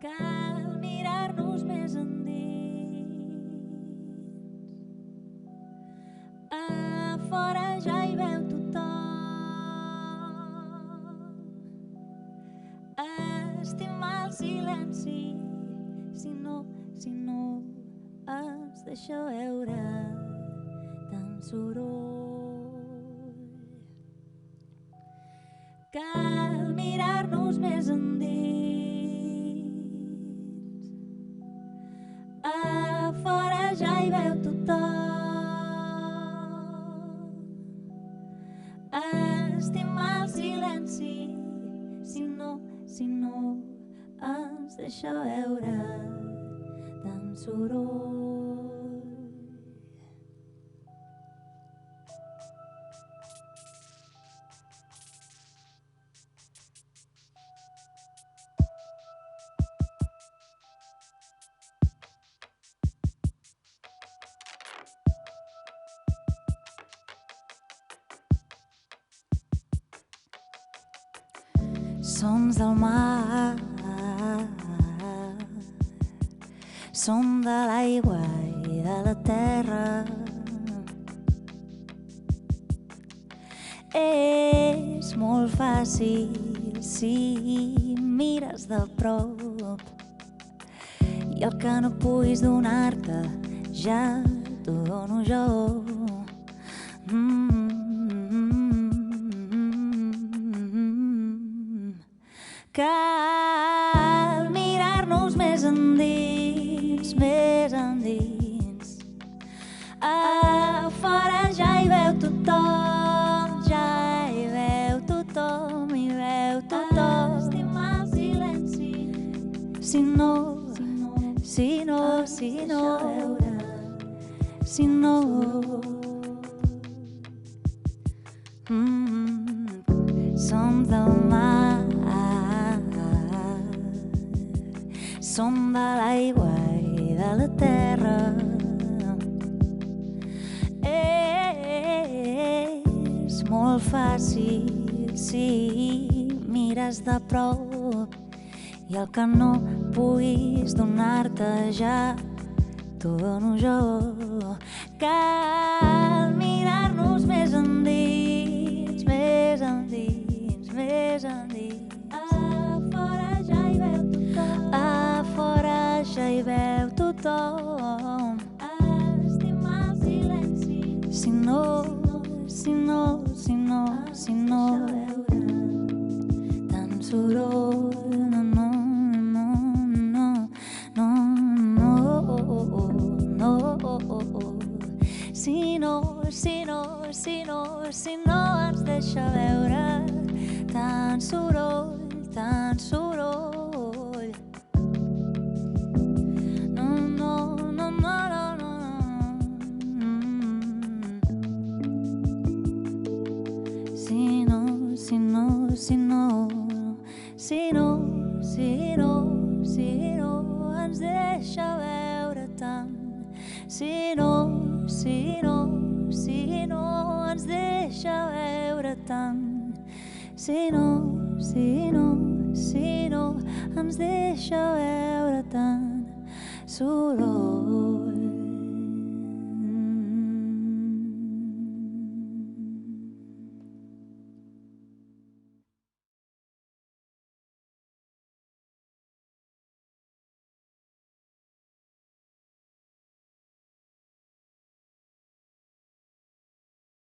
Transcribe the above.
Cal mirar-nos més endins. A fora ja hi veu tothom. Estimar el silenci, si no ens deixa veure tant soroll. Cal mirar-nos més endins. A fora ja hi veu tothom. Estimar el silenci, si no ens deixa veure tant soroll. Sons del mar, som de l'aigua i de la terra. És molt fàcil si mires de prop i el que no puguis donar-te ja t'ho dono jo. Cal mirar-nos més endins, més endins. A fora ja hi veu tothom, ja hi veu tothom, hi veu tothom. Estimar el silenci, si no, som del mar, som de l'aigua i de la terra. És molt fàcil si mires de prop i el que no puguis donar-te ja t'ho dono jo. Cal mirar-nos més endins, més endins, més endins. A fora ja hi veu tothom. A fora ja hi veu tothom. Estimar el silenci, si no tant soroll. Si no ens deixa veure tant soroll, tant soroll. Si no ens deixa veure tant, si no ens deixa veure tant, si no ens deixa veure tant soroll.